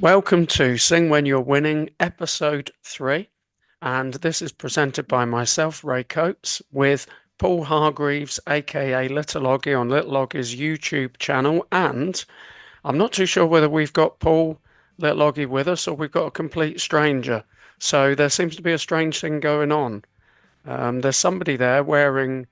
Welcome to Sing When You're Winning, episode 3. And this is presented by myself, Ray Coates, with Paul Hargreaves, aka Little Oggy, on Little Oggy's YouTube channel. And I'm not too sure whether we've got Paul Little Oggy with us or we've got a complete stranger. So there seems to be a strange thing going on. There's somebody there wearing It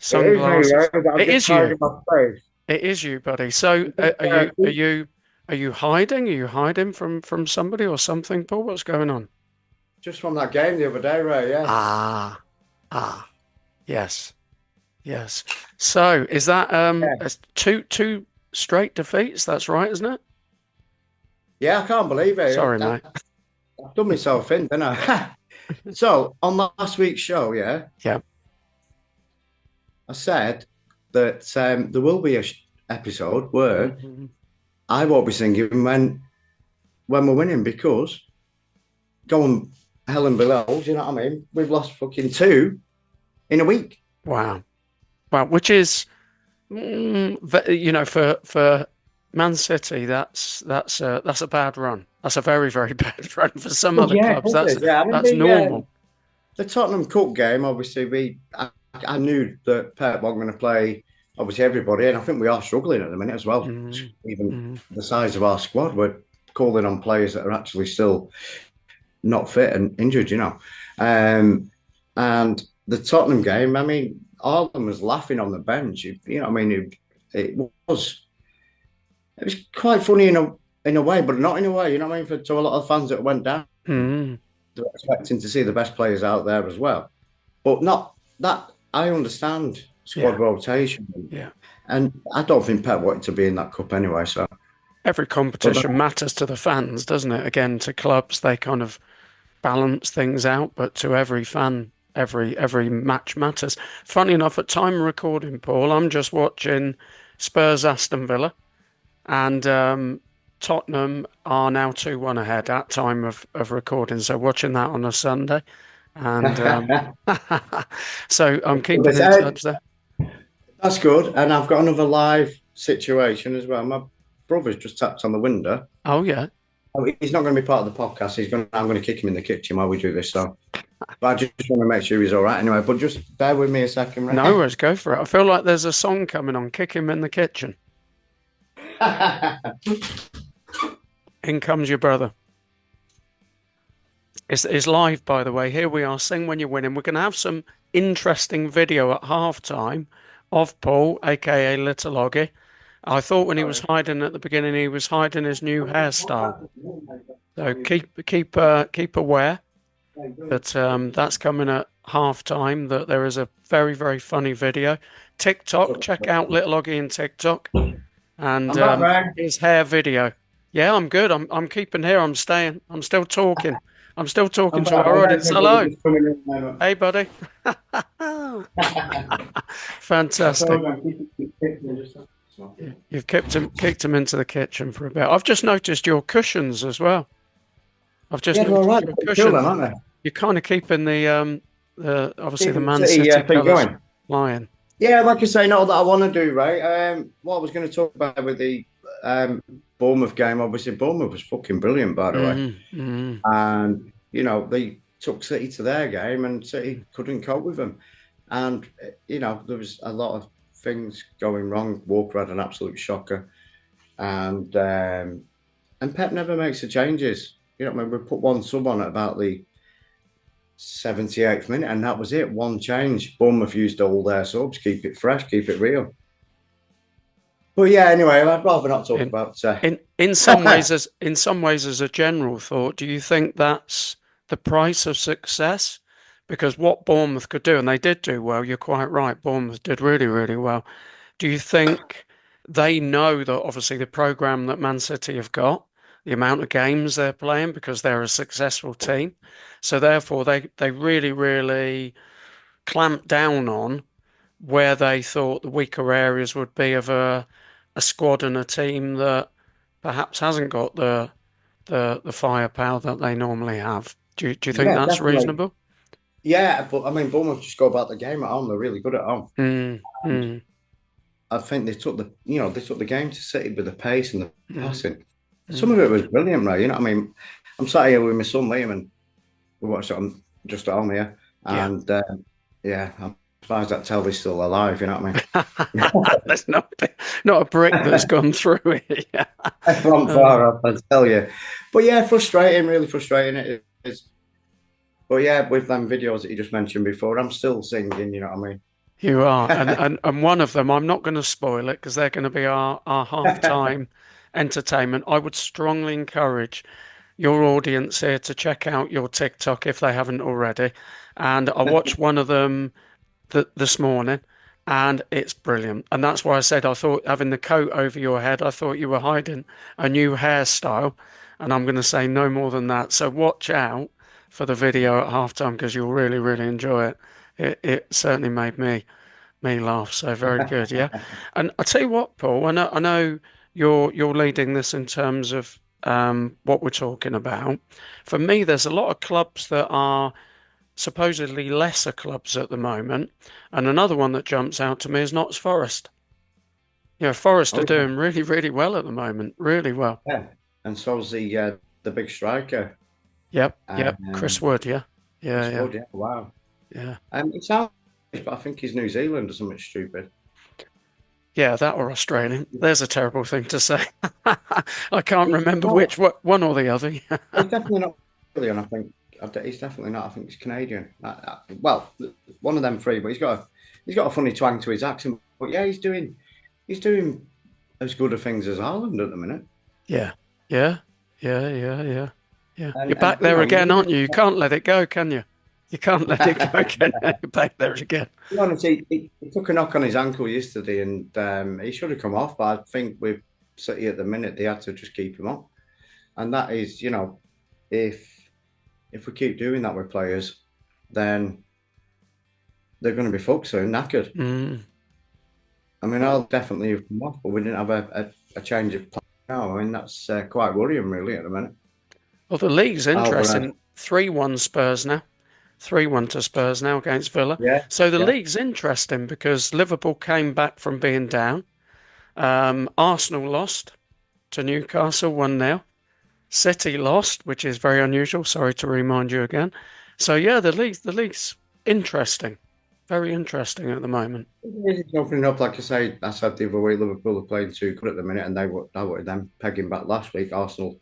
is me, sunglasses. right? But I'm It just is you. hiding my face. It is you, buddy. So, are you hiding? Are you hiding from somebody or something, Paul? What's going on? Just from that game the other day, Ray. Yeah, Ah, ah, yes, yes. So, is that yeah, it's two straight defeats? That's right, isn't it? yeah. I can't believe it. Sorry, mate. I've done myself in, didn't I? So on last week's show, yeah, Yeah. I said that there will be a episode where Mhm. I won't be singing when we're winning because going hell and below. Do you know what I mean? We've lost fucking two in a week. Wow. Wow. Which is, for Man City, that's a bad run. That's a very, very bad run for some Well, other yeah, of clubs. course it That's is. Yeah, I mean that's normal. the Tottenham Cup game, obviously, I knew that Pep wasn't going to play obviously everybody, and I think we are struggling at the minute as well. Mm, Even mm. the size of our squad, we're calling on players that are actually still not fit and injured, And the Tottenham game, I mean, all of them was laughing on the bench. You know, what I mean, it was quite funny in a way, but not in a way. You know what I mean? To a lot of fans that went down, Mm, they're expecting to see the best players out there as well. But not that I understand squad yeah, rotation, yeah. and I don't think Pep wanted to be in that cup anyway. So, Every but competition matters to the fans, doesn't it? Again, to clubs, they kind of balance things out, but to every fan, every match matters. Funny enough, at time of recording, Paul, I'm just watching Spurs Aston Villa, and Tottenham are now 2-1 ahead at time of recording. So watching that on a Sunday, and so I'm keeping in touch there. that's good. And I've got another live situation as well. My brother's just tapped on the window. Oh yeah. Oh, he's not going to be part of the podcast. I'm going to kick him in the kitchen while we do this. So, but I just want to make sure he's all right anyway. But just bear with me a second, No right? worries, go for it. I feel like there's a song coming on. Kick him in the kitchen. In comes your brother. It's live, by the way. Here we are. Sing when you're winning. We're going to have some interesting video at half time of Paul, aka Little Oggy. I thought when he was hiding at the beginning, he was hiding his new hairstyle. So keep aware that that's coming at half time. That there is a very very funny video. TikTok, check out Little Oggy in TikTok and I'm back, man. his hair video. Yeah, I'm good. I'm keeping here. I'm staying. I'm still talking. I'm still talking I'm to back. our I reckon audience. everybody Hello. just coming in now. Hey, buddy. I Fantastic. told him, keep it just You've kicked him into the kitchen for a bit. I've just noticed your cushions as well. I've just yeah, they're all noticed right. your They're chill then, cushions. aren't they? You're kind of keeping the obviously the Keeping the Man city City thing colours going. flying. Yeah, like I say, not that I want to do, right? What I was going to talk about with the Bournemouth game, obviously, Bournemouth was fucking brilliant, by the way. Mm. And, they took City to their game and City couldn't cope with them. And, there was a lot of things going wrong. Walker had an absolute shocker. And Pep never makes the changes. You know what I mean? We put one sub on at about the 78th minute, and that was it. One change. Bournemouth used all their subs, keep it fresh, keep it real. But yeah, anyway, I'd rather not talk In about. in some ways, as a general thought, do you think that's the price of success? Because what Bournemouth could do, and they did do well. You're quite right. Bournemouth did really, really well. Do you think they know that obviously the program that Man City have got, the amount of games they're playing, because they're a successful team, so therefore they really, really clamp down on where they thought the weaker areas would be of a squad and a team that perhaps hasn't got the firepower that they normally have. Do you think Yeah, that's definitely. reasonable? Yeah, but I mean, Bournemouth just go about the game at home. They're really good at home. Mm, And mm, I think they took the game to City with the pace and the mm. passing. some of it was brilliant, right? You know what I mean? I'm sat here with my son Liam, and we watched it on just at home here, Yeah. and yeah, I'm surprised that Telly's still alive. You know what I mean? There's not a brick that's gone through it. Yeah. From Uh, far up, I tell you. But yeah, frustrating, really frustrating. It is. But yeah, with them videos that you just mentioned before, I'm still singing. You know what I you are, mean? and one of them, I'm not going to spoil it because they're going to be our halftime entertainment. I would strongly encourage your audience here to check out your TikTok if they haven't already. And I watched one of them this morning, and it's brilliant. And that's why I said I thought having the coat over your head, I thought you were hiding a new hairstyle. And I'm going to say no more than that. So watch out for the video at halftime because you'll really, really enjoy it. It certainly made me laugh. So very good, yeah. And I tell you what, Paul, I know you're leading this in terms of what we're talking about. For me, there's a lot of clubs that are supposedly lesser clubs at the moment, and another one that jumps out to me is Notts Forest. You know, Forest are Oh yeah, doing really, really well at the moment, really well. yeah. And so's the big striker, Yep, yep. Chris Wood, yeah, yeah, Chris yeah, Wood. Yeah, wow. yeah. It's out, but I think he's New Zealand or something stupid. Yeah, that or Australian. There's a terrible thing to say. I can't He's remember not. which one or the other. He's definitely not Australian. I think he's definitely not. I think he's Canadian. Well, one of them three, but he's got a funny twang to his accent. But yeah, he's doing as good a things as Ireland at the minute. Yeah, yeah, yeah, yeah, yeah, yeah. You're And back you there know, again, aren't you? You can't let it go, can you? You can't let it go, can you? You're back there again. honestly, he took a knock on his ankle yesterday, and he should have come off. But I think with City at the minute, they had to just keep him on. And that is, if if we keep doing that with players, then they're going to be fucked soon, knackered. Mm. I mean, I'll definitely have come off, but we didn't have a change of plan now. I mean, that's quite worrying, really, at the minute. Well, the league's Alvarez, interesting. 3-1 Spurs now. 3-1 to Spurs now against Villa. yeah, So the yeah, league's interesting because Liverpool came back from being down. Arsenal lost to Newcastle 1-0. City lost, which is very unusual. Sorry to remind you again. So yeah, the league's interesting. Very interesting at the moment. it's opening up. Like I said the other week, Liverpool are playing too good at the minute, and I wanted them pegging back last week. Arsenal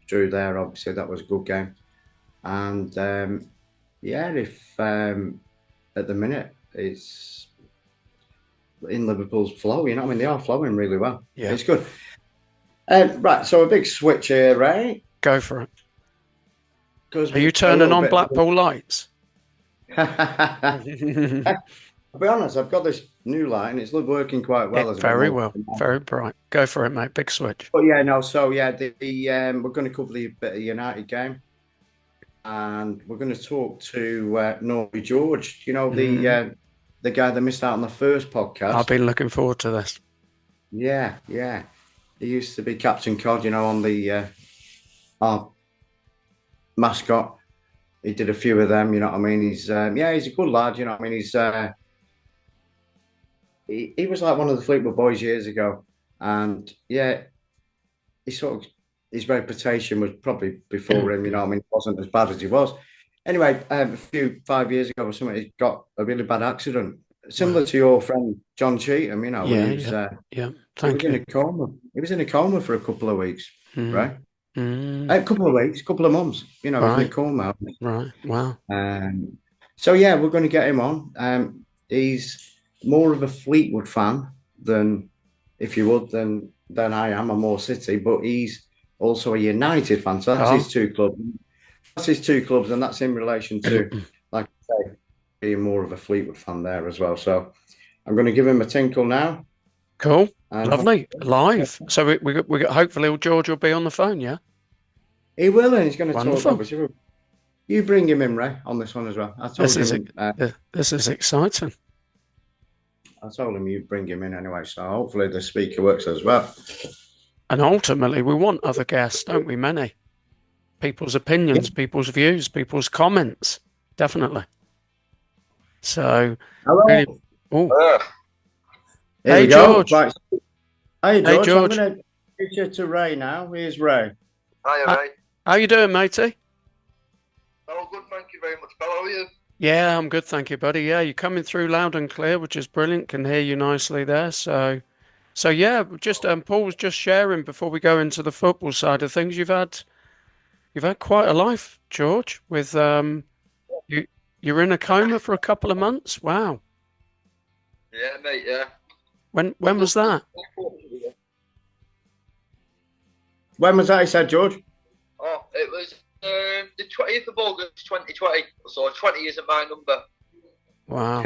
drew there. Obviously, that was a good game. And yeah, if at the minute it's in Liverpool's flow, you know what I mean? They are flowing really well. Yeah, It's good. Right, so a big switch here, right? go for it. Because Are you a turning little on bit. Blackpool lights? I'll be honest, I've got this new light and it's working quite well as a bit Very more. well, very bright. Go for it, mate. Big switch. But yeah, no, so yeah, we're going to cover the bit of United game, and we're going to talk to Norby George. You know the guy that missed out on the first I've podcast. been looking forward to this. Yeah, yeah. He used to be Captain Cod, on the our mascot. He did a few of them, you know what I mean? He's he's a good lad, you know what I mean? He was like one of the Fleetwood Boys years ago, and yeah, his reputation was probably before him, you know what I mean? It wasn't as bad as he was. Anyway, a few 5 years ago or something, he got a really bad accident, Wow. similar to your friend John Cheetham, when Yeah, yeah, yeah. he was Thank in you. a coma. He was in a coma for a couple of weeks, Mm, right? mm, A couple of weeks, couple of months. He was in a right, coma. right. Wow. So yeah, we're going to get him on. He's more of a Fleetwood fan than, if you would, than I am. I'm more City, but he's also a United fan. So that's Oh, his two clubs. That's his two clubs, and that's in relation to, like I say, being more of a Fleetwood fan there as well. So I'm going to give him a tinkle now, cool. and Lovely. Live. So we got hopefully George will be on the phone, yeah? he will, and he's going to talk. Wonderful. Obviously, you bring him in, Ray, on this one as well. I This told is him. this is exciting. I told him you'd bring him in anyway. So hopefully the speaker works as well. And ultimately we want other guests, don't we? Many. People's opinions, people's views, people's comments. Definitely. So really Hello. oh Here hey we go. George. Right. Hey Hey George, I'm George. gonna picture to Ray now. Here's Ray. Hi, How, Ray. how you doing, matey? Oh, good, thank you very much, pal. How are you? Yeah, I'm good, thank you, buddy. Yeah, you're coming through loud and clear, which is brilliant. Can hear you nicely there. So yeah, just Paul was just sharing before we go into the football side of things. You've had quite a life, George. With you you're in a coma for a couple of months. Wow. Yeah, mate, yeah. When was that? When was that? He said, George. Oh, it was the 20th of August 2020. So 20 isn't my number. Wow.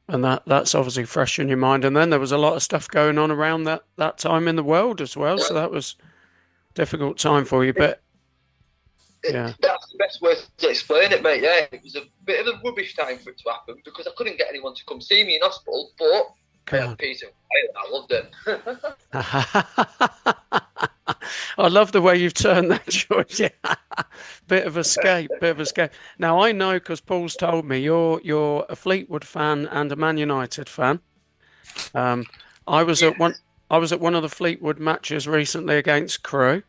And that's obviously fresh in your mind. And then there was a lot of stuff going on around that time in the world as well. So that was a difficult time for you. But yeah. That's the best way to explain it, mate. Yeah, it was a bit of a rubbish time for it to happen because I couldn't get anyone to come see me in hospital, but I had peace and quiet. I loved it. I love the way you've turned that, George. Yeah. Bit of escape, bit of escape. Now I know because Paul's told me you're a Fleetwood fan and a Man United fan. Um, I was at one Yes, I was at one of the Fleetwood matches recently against Crewe.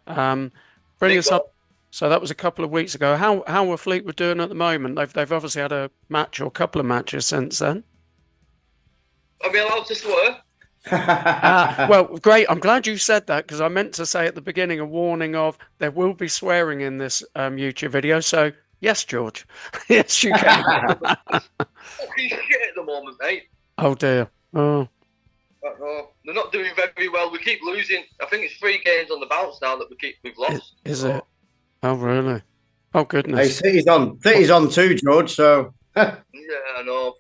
Um, bring big us up. goal. So that was a couple of weeks ago. How are Fleetwood doing at the moment? They've obviously had a match or a couple of matches since then. Are we allowed to swear? Well, great. I'm glad you said that because I meant to say at the beginning a warning of there will be swearing in this YouTube video. So yes, George, yes, you can. Fucking shit at the moment, mate. Oh dear. Oh, They're not doing very well. We keep losing. I think it's 3 games on the bounce now that we've lost. is So, it? Oh really? Oh Hey, goodness. City's on. City's on too, George. So yeah, I know.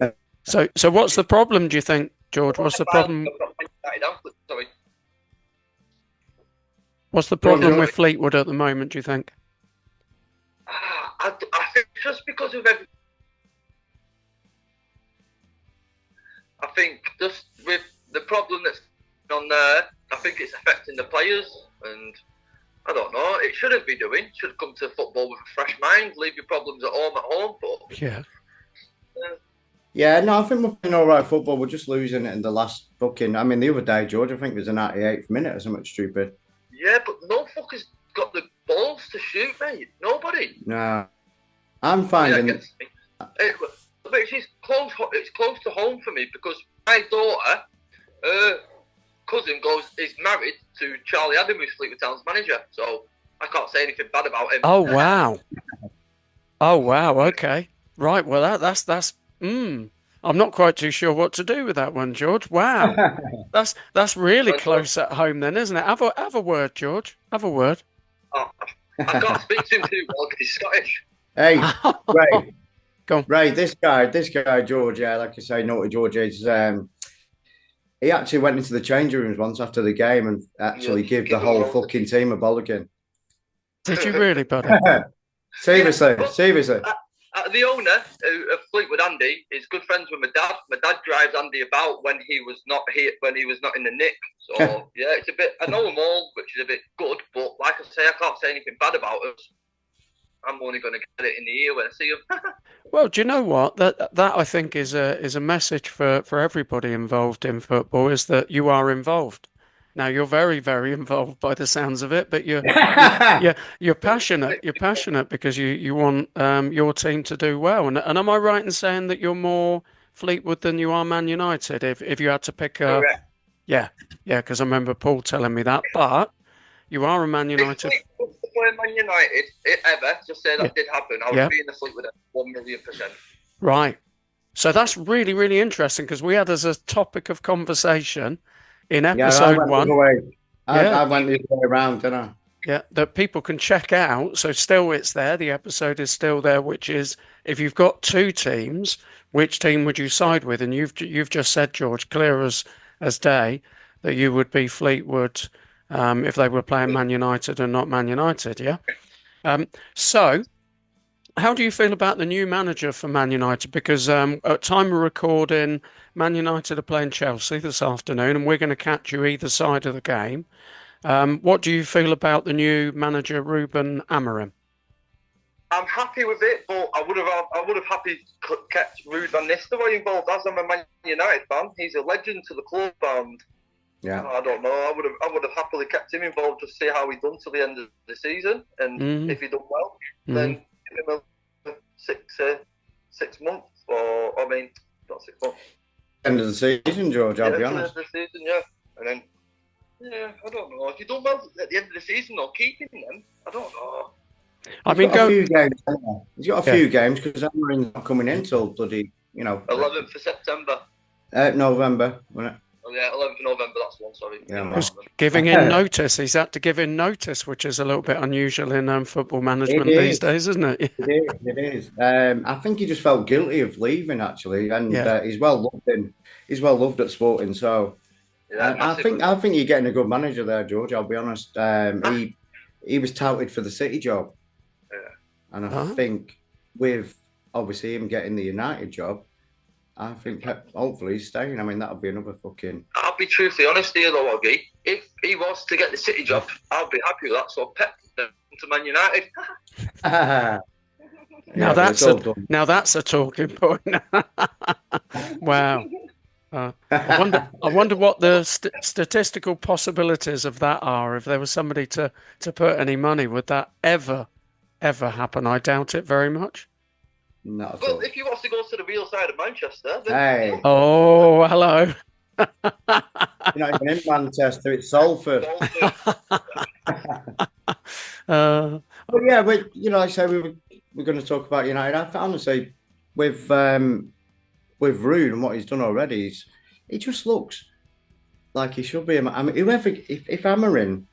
So what's the problem? Do you think, George? What's the problem? Sorry. What's the go on, problem George. with Fleetwood at the moment? Do you think? I think just because of everything. I think just with the problem that's on there, I think it's affecting the players, and I don't know. It shouldn't be doing. Should come to football with a fresh mind. Leave your problems at home. But Yeah. Yeah, no, I think we're playing all right football. We're just losing it in the last fucking. I mean, the other day, George, I think it was the 98th minute or something stupid. yeah, but no fucker's got the balls to shoot, mate. Nobody. No, I'm Yeah, finding. against me. But it's close. It's close to home for me because my daughter, her cousin is married to Charlie Adam, who's Fleetwood Town's manager. So I can't say anything bad about him. Oh wow. Oh wow. Okay. Right. Well, that's. I'm not quite too sure what to do with that one, George. Wow. That's really close at home then, isn't it? Have a word, George. Have a word. Oh, I can't speak to him too well because he's Scottish. Hey, Ray, Go on. Ray, this guy, George. Yeah, like I say, naughty George is. He actually went into the changing rooms once after the game and actually Yeah, gave the whole fucking team a bollocking. Did you really, buddy? Seriously, Yeah, seriously. the owner of Fleetwood, Andy, is good friends with my dad. My dad drives Andy about when he was not here, when he was not in the nick. So yeah, it's a bit. I know them all, which is a bit good. But like I say, I can't say anything bad about us. I'm only going to get it in the ear when I see them. Well, do you know what? That I think is a message for everybody involved in football is that you are involved. Now you're very, very involved by the sounds of it, but you're passionate. You're passionate because you want your team to do well. And am I right in saying that you're more Fleetwood than you are Man United? If you had to pick a Correct. yeah, yeah, because I remember Paul telling me that. But you are a Man If United. Fleetwood was to play Man United, if ever, just say Yeah, that did happen, I yeah, would be in the Fleetwood at 1,000,000%. right. So that's really, really interesting because we had as a topic of conversation in Yeah, I episode went the other one. way. Yeah, I went the other way around, didn't I? yeah, that people can check out. So still it's there. The episode is still there, which is if you've got two teams, which team would you side with? And you've just said, George, clear as day, that you would be Fleetwood if they were playing Man United and not Man United. Yeah. So how do you feel about the new manager for Man United? Because at time of recording, Man United are playing Chelsea this afternoon, and we're going to catch you either side of the game. What do you feel about the new manager, Ruben Amorim? I'm happy with it, but I would have happy kept Ruud van Nistelrooy involved as I'm a Man United fan. He's a legend to the club, and Yeah. I don't know. I would have happily kept him involved to see how he done till the end of the season, and if he done well, then give him a 6 months, or I mean, not 6 months. End of the season, George. I'll be honest. End of the season, yeah, and then I don't know. If you done well at the end of the season, or keeping them, I don't know. I mean, got a few games. He's got a few games because Amarin's not coming in till bloody 11th of September. November, wasn't it? Oh yeah, 11th of November. That's the one. Sorry. Yeah, giving in notice. He's had to give in notice, which is a little bit unusual in football management these days, isn't it? It is. I think he just felt guilty of leaving actually, and he's well loved. He's well loved at Sporting, so. Yeah, I think you're getting a good manager there, George. I'll be honest. He was touted for the City job, and I think with obviously him getting the United job, I think Pep hopefully he's staying. I mean, that'll be another fucking. I'll be truthfully honest here, though, Oggy. If he was to get the City job, I'll be happy with that. So Pep to Man United. Now that's a talking point. Wow. I wonder what the statistical possibilities of that are. If there was somebody to put any money, would that ever happen? I doubt it very much. Not well, if he wants to go to the real side of Manchester, then... Hey. Oh, hello. You're not even in Manchester, it's Salford. But yeah, like I say, we're going to talk about United. I honestly, with Rude and what he's done already, he just looks like he should be. I mean, if Amarin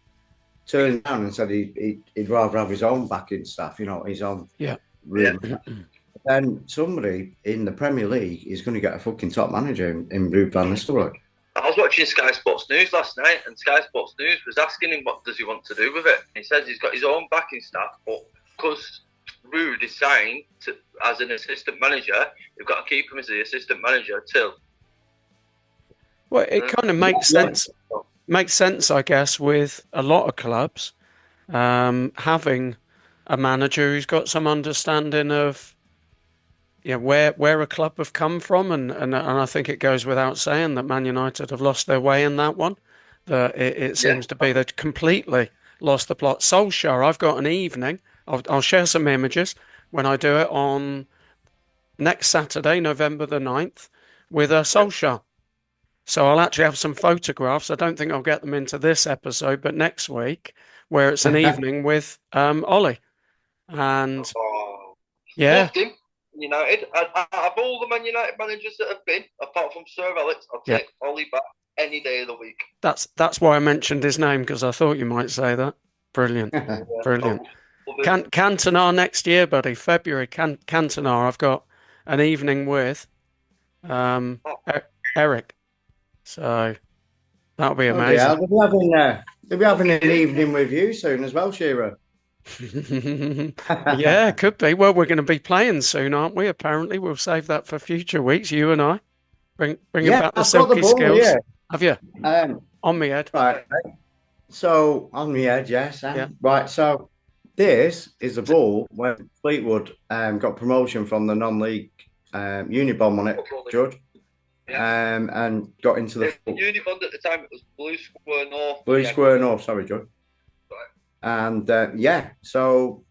turned down and said he'd rather have his own backing staff, his own room, then somebody in the Premier League is going to get a fucking top manager in Ruud van Nistelrooy. I was watching Sky Sports News last night, and Sky Sports News was asking him what does he want to do with it. He says he's got his own backing staff, but because Ruud is signed as an assistant manager, you've got to keep him as the assistant manager till. Well, it kind of makes sense. Makes sense, I guess, with a lot of clubs having a manager who's got some understanding of where a club have come from, and I think it goes without saying that Man United have lost their way in that one. That it seems to be they've completely lost the plot. Solskjaer, I've got an evening. I'll share some images when I do it on next Saturday, November the 9th, with Solskjaer. So I'll actually have some photographs. I don't think I'll get them into this episode, but next week, where it's an evening with Ollie. And loved him. United. Out of all the Man United managers that have been, apart from Sir Alex, I'll take Ollie back any day of the week. That's why I mentioned his name, because I thought you might say that. Brilliant. Brilliant. Cantona next year, buddy. February. Cantona. I've got an evening with Eric. So that'll be amazing. Yeah, they'll be having an evening with you soon as well, Shearer. Yeah, it could be. Well, we're going to be playing soon, aren't we? Apparently, we'll save that for future weeks. You and I bring back the silky skills. Yeah. Have you? On me head. Right. So on me head, yes. Right. So this is the ball when Fleetwood got promotion from the non-league Unibond on it, George. And got into the Unibond at the time. It was Blue Square North. Blue Square North. Sorry, George. And so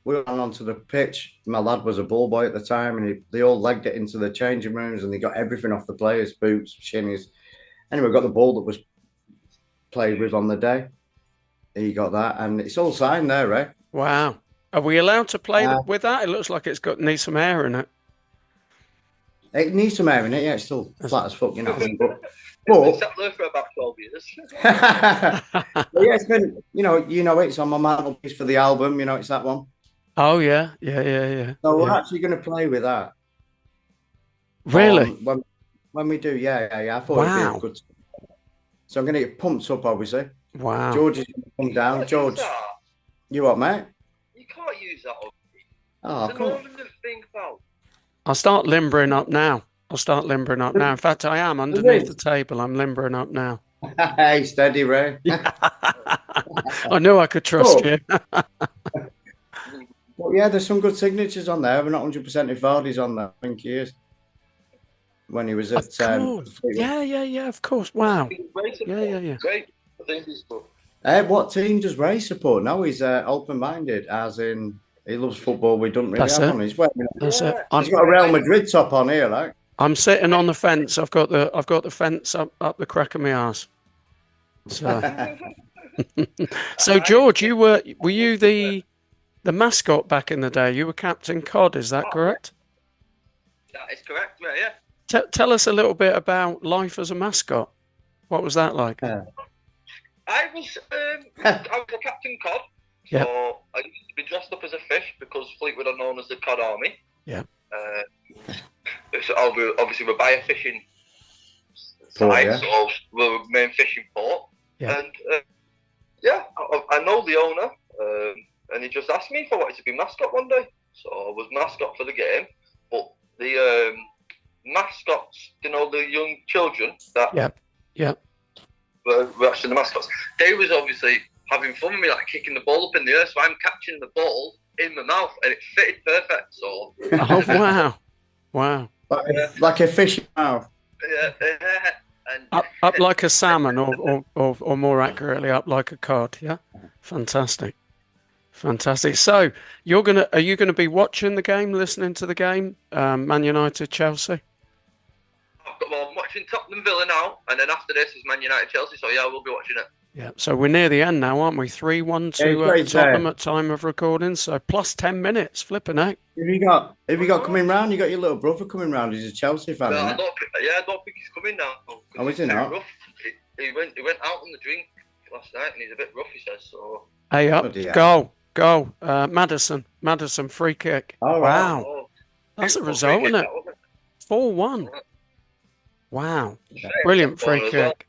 we went onto the pitch. My lad was a ball boy at the time, and they all legged it into the changing rooms, and they got everything off the players, boots, shimmies. Anyway, we got the ball that was played with on the day. He got that, and it's all signed there, right? Wow. Are we allowed to play with that? It looks like it's needs some air in it. It needs some air in it, yeah. It's still flat as fuck, But it's sat there for about 12 years. It's been, it's on my mantelpiece for the album. It's that one. Oh yeah. So we're actually going to play with that. Really? When we do, yeah. I thought it'd be a good. So I'm going to get pumped up, obviously. Wow. George is going to come down. George, you what, mate? You can't use that. Oh, it's an thing about. I'll start limbering up now. In fact, I am underneath the table. I'm limbering up now. Hey, steady, Ray. I knew I could trust you. But yeah, there's some good signatures on there. We're not 100% if Vardy's on there. I think he is. when he was Of at course. Fleetwood. Yeah, of course. Wow. Great Yeah. Great. I think he's good. What team does Ray support? No, he's open-minded, as in he loves football. We don't really That's have it. one. He's That's it. got a Real Madrid top on here, like. I'm sitting on the fence. I've got the fence up the crack of my arse. So, so George, were you the mascot back in the day? You were Captain Cod, is that correct? That is correct, mate, yeah. Tell us a little bit about life as a mascot. What was that like? I was a Captain Cod, so Yep. I used to be dressed up as a fish because Fleetwood are known as the Cod Army. Yeah. So obviously we're by a fishing Port, site, yeah. so we're a main fishing port. Yeah. And I know the owner, and he just asked me if I wanted to be mascot one day. So I was mascot for the game, but the mascots, you know, the young children that Yeah. were actually the mascots, they was obviously having fun with me, like kicking the ball up in the air. So I'm catching the ball in my mouth, and it fitted perfect. So Oh wow. Like a fish mouth. and Up like a salmon, or more accurately, up like a cod. Yeah. Fantastic. So are you gonna be watching the game, listening to the game, Man United Chelsea? I'm watching Tottenham Villa now, and then after this is Man United Chelsea. So yeah, we'll be watching it. Yeah, so we're near the end now, aren't we? 3-1 to Tottenham at time of recording, so plus 10 minutes, flipping out. Have you got coming round? You got your little brother coming round. He's a Chelsea fan. I don't think he's coming now. Oh, is he not? Rough. He went out on the drink last night, and he's a bit rough. He says so. Hey, up, goal. Madison, free kick. Oh, wow, Oh, that's a result, isn't it? 4-1. Wow, brilliant free kick.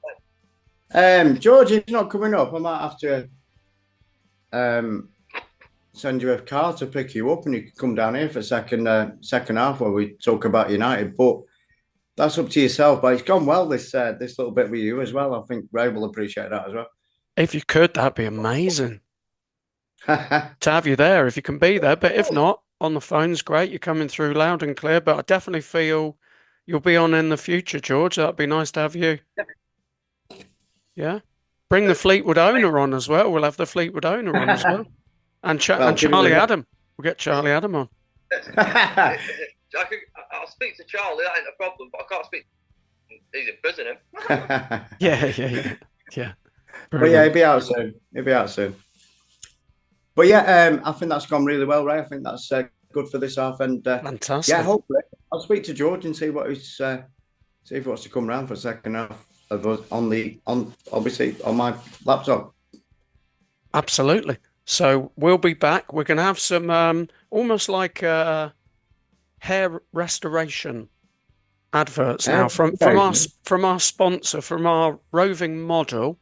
George, if he's not coming up, I might have to send you a car to pick you up, and you can come down here for second half where we talk about United. But that's up to yourself. But it's gone well this little bit with you as well. I think Ray will appreciate that as well. If you could, that'd be amazing to have you there if you can be there. But if not, on the phone's great. You're coming through loud and clear. But I definitely feel you'll be on in the future, George. That'd be nice to have you. Yeah. Bring the Fleetwood owner on as well. We'll have the Fleetwood owner on as well. And Charlie Adam. We'll get Charlie Adam on. I'll speak to Charlie. That ain't a problem. But I can't speak. He's in prison. Yeah. But yeah, he'll be out soon. But yeah, I think that's gone really well, Ray. I think that's good for this half. And fantastic. Yeah, hopefully I'll speak to George and see what he's see if he wants to come round for a second half of us obviously on my laptop. Absolutely. So we'll be back. We're going to have some almost like hair restoration adverts now from our sponsor, from our roving model,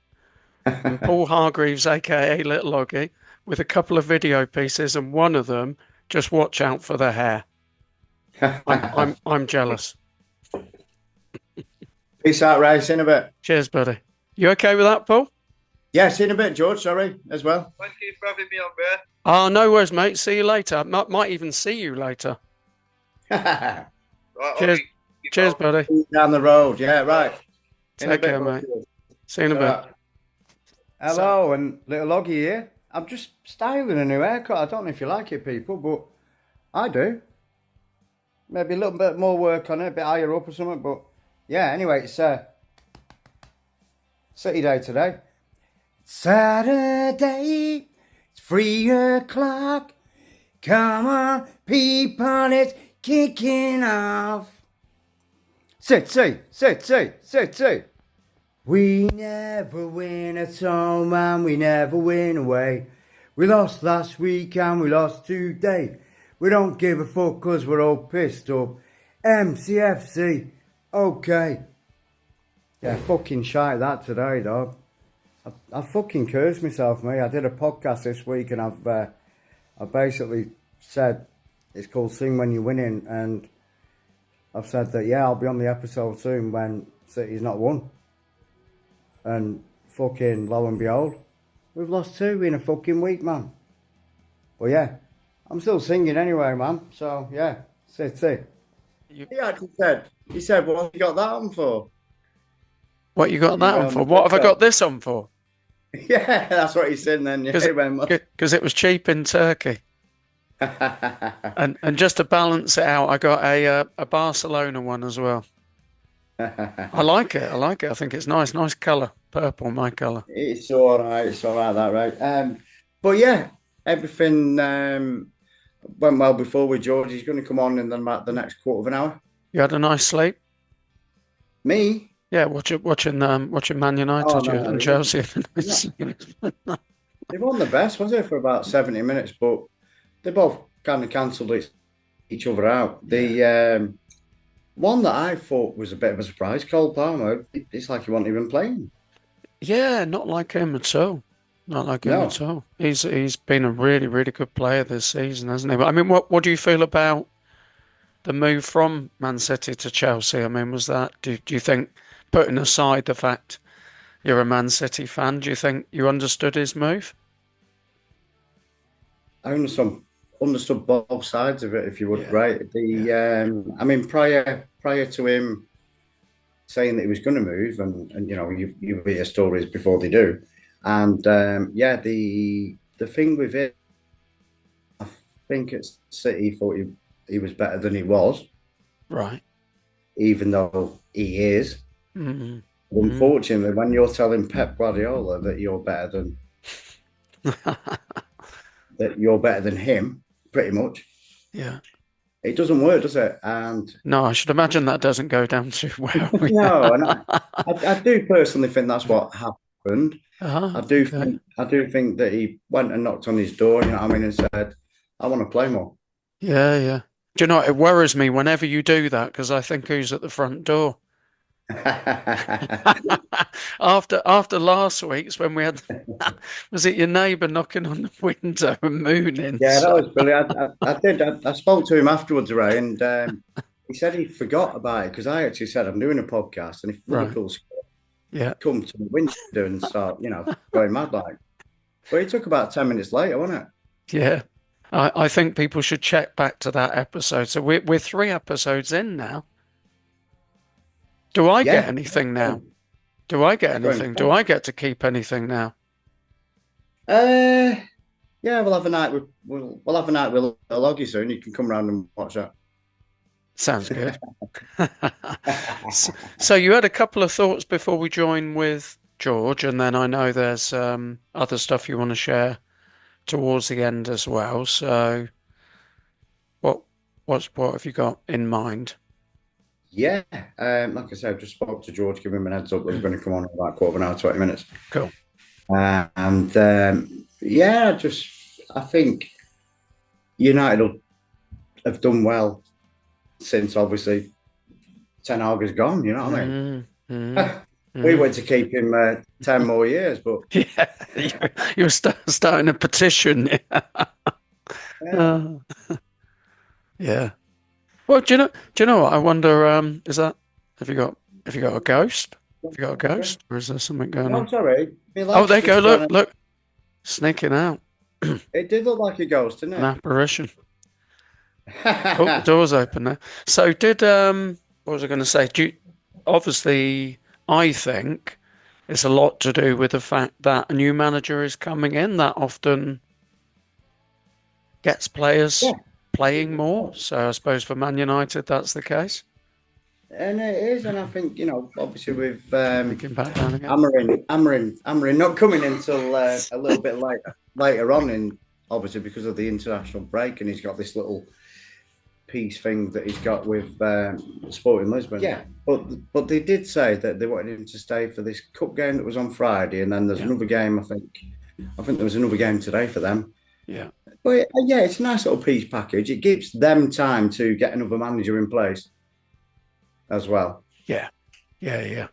Paul Hargreaves, aka Little Oggy, with a couple of video pieces, and one of them, just watch out for the hair. I'm jealous. Peace out, Ray. See you in a bit. Cheers, buddy. You okay with that, Paul? Yeah, see you in a bit, George. Sorry, as well. Thank you for having me on, Ray. Oh, no worries, mate. See you later. Might even see you later. Right, Cheers, buddy. Down the road. Yeah, right. Take care, mate. See you in a bit. Hello, and Little Oggy here. I'm just styling a new haircut. I don't know if you like it, people, but I do. Maybe a little bit more work on it, a bit higher up or something, but yeah, anyway, it's City Day today. Saturday, it's 3 o'clock. Come on, people, it's kicking off. City. We never win at home and we never win away. We lost last week and we lost today. We don't give a fuck cause we're all pissed up. MCFC, okay. Yeah, fucking shite that today, dog. I fucking cursed myself, mate. I did a podcast this week and I basically said it's called Sing When You're Winning, and I've said that, yeah, I'll be on the episode soon when City's not won. And fucking lo and behold, we've lost 2 in a fucking week, man. Well, yeah, I'm still singing anyway, man. So, yeah, City. You He actually said, He said, "What you got that on for?" What you got that You on went on for? the What have I got TikTok. this on for? Yeah, that's what he said. Then yeah, Because he went, because it was cheap in Turkey. And just to balance it out, I got a Barcelona one as well. I like it. I like it. I think it's nice. Nice colour. Purple, my colour. It's all right. It's all right. That right. But yeah, everything went well before with George. He's going to come on in about the next quarter of an hour. You had a nice sleep? Me? Yeah, watching Man Oh United no, and he wasn't. Chelsea. No, they weren't the best, was it, for about 70 minutes? But they both kind of cancelled each other out. Yeah. The one that I thought was a bit of a surprise, Cole Palmer. It's like he wasn't even playing. Yeah, not like him at all. Not like him at No, all. He's been a really, really good player this season, hasn't he? But I mean, what do you feel about the move from Man City to Chelsea? I mean, was that do you think, putting aside the fact you're a Man City fan, do you think you understood his move? I understood both sides of it, if you would, Yeah, right? yeah, I mean, prior to him saying that he was going to move, and you know, you hear stories before they do, and yeah, the thing with it, I think it's City thought he was better than he was, right. even though he is. Mm, mm. Unfortunately, when you're telling Pep Guardiola that you're better than him, pretty much, Yeah. it doesn't work, does it? And No, I should imagine that doesn't go down too well. no, and I do personally think that's what happened. Ah, okay. I do think that he went and knocked on his door, you know what I mean, and said, "I want to play more." Yeah, yeah. Do you know, it worries me whenever you do that because I think who's at the front door. After last week's when we had, was it your neighbour knocking on the window and mooning? Yeah, that So, was brilliant. I did. I spoke to him afterwards, Ray, and he said he forgot about it because I actually said I'm doing a podcast, and if right. Liverpool Yeah, come to the window and start, you know, going mad like, but it took about 10 minutes later, wasn't it? yeah. I think people should check back to that episode. So we're 3 episodes in now. Do I get Yeah, anything now? Do I get it's going anything? Do fast. I get to keep anything now? Uh, yeah, we'll have a night with Oggy soon. You can come round and watch that. Sounds good. So you had a couple of thoughts before we join with George, and then I know there's other stuff you want to share towards the end as well. So what what have you got in mind? Yeah, like I said, I just spoke to George, give him an heads up that we're going to come on in about quarter of an hour, 20 minutes. Cool. And yeah, I think United have done well since obviously Ten Hag has gone. You know what I mean? Mm, mm, We mm. went to keep him 10 more years, but Yeah, you're starting a petition. yeah, Uh, yeah. Well, do you know what? I wonder, is that have you got a ghost? Have you got a ghost? Or is there something going no, on? sorry, my Oh, legs there you go. just kind Look, of. look, sneaking out. It did look like a ghost, An didn't apparition. Oh, the it? door's open there. So did what was I going to say? Obviously, I think it's a lot to do with the fact that a new manager is coming in that often gets players Yeah. playing more. So I suppose for Man United that's the case. And it is, and I think obviously with Thinking back down again. Amarin not coming until a little bit later on, in obviously because of the international break, and he's got this little piece thing that he's got with Sporting Lisbon. Yeah, but they did say that they wanted him to stay for this cup game that was on Friday, and then there's Yeah, another game. I think there was another game today for them. yeah, But yeah, it's a nice little piece package. It gives them time to get another manager in place as well. yeah, yeah, yeah,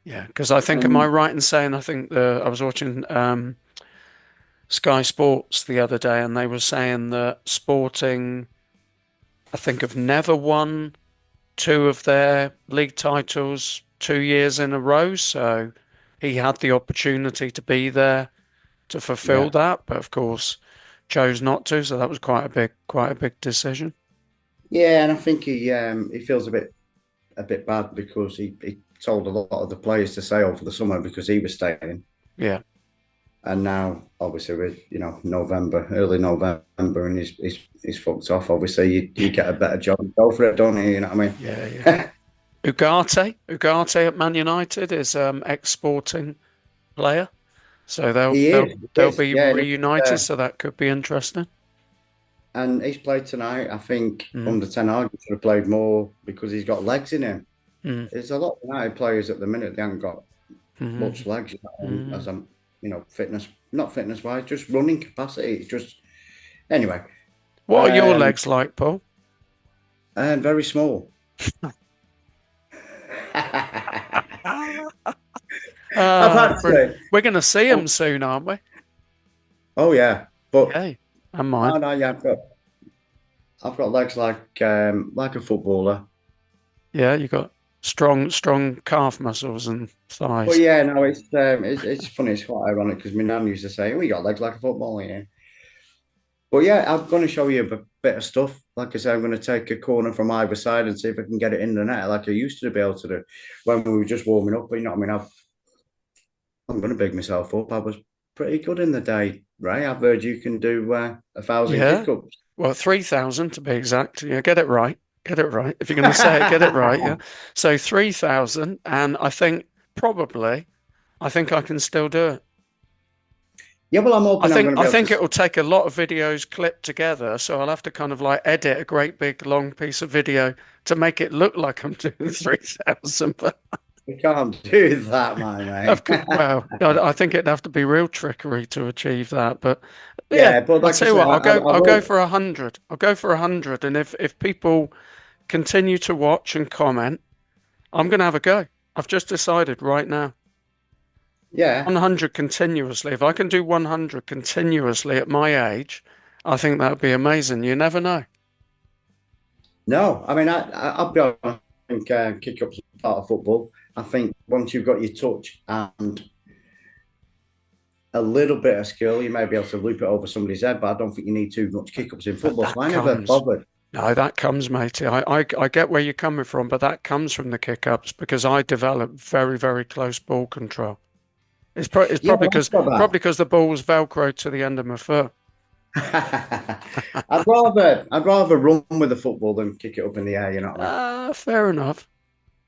yeah. Because I think, am I And right in saying I think I was watching Sky Sports the other day, and they were saying that Sporting, I think, have never won two of their league titles 2 years in a row. So he had the opportunity to be there to fulfill yeah, that, but of course chose not to. So that was quite a big decision. yeah, and I think he feels a bit bad because he told a lot of the players to stay over the summer because he was staying. Yeah. And now, obviously, with November, early November, and he's fucked off. Obviously, you get a better job, go for it, don't you? You know what I Yeah, yeah. mean? Ugarte at Man United is ex-Sporting player, so they'll He they'll is, he they'll is, be yeah, reunited. So that could be interesting. and he's played tonight. I think Mm, under 10 Oggy should have played more because he's got legs in him. mm, There's a lot of United players at the minute. They haven't got much mm, legs, mm. as I'm, fitness, not fitness wise, just running capacity. It's just anyway. What are your Um, legs like, Paul? and very small. I've had to Brilliant. say, We're going to see him oh, soon, aren't we? oh yeah, but Yay. And mine. no, no, yeah, I've got legs like a footballer. Yeah, you got strong calf muscles and But thighs. yeah, no, it's funny. It's quite ironic because my nan used to say, "We got legs like a footballer." Yeah. But yeah, I'm going to show you a bit of stuff. Like I said, I'm going to take a corner from either side and see if I can get it in the net like I used to be able to do when we were just warming up. But you know what I mean? I'm going to big myself up. I was pretty good in the day, Ray. I've heard you can do 1,000 Yeah. kick-ups. Well, 3,000 to be exact. Yeah, get it right. Get it right. If you're going to say it, get it right. Yeah. So 3,000, and I think I can still do it. Yeah, well, I'm hoping I'm going to I be able think to. it will take a lot of videos clipped together, so I'll have to kind of like edit a great big long piece of video to make it look like I'm doing 3,000. But We can't do that, my mate. well, I think it'd have to be real trickery to achieve that. But yeah, Yeah, but I'll like I tell you say, what, I I'll go will. for 100. I'll go for 100, and if people continue to watch and comment, I'm going to have a go. I've just decided right now. Yeah, 100 continuously. If I can do 100 continuously at my age, I think that would be amazing. You never know. no, I mean, I'll be honest. I think kick-ups are part of football. I think once you've got your touch and a little bit of skill, you may be able to loop it over somebody's head, but I don't think you need too much kick-ups in But football. that So I never comes. bothered. No, that comes, matey. I get where you're coming from, but that comes from the kick-ups because I developed very close ball control. It's Yeah, probably well, because I've got the ball's velcro to the end of my foot. that. I'd rather run with the football than kick it up in the air. You know what I mean? Fair enough.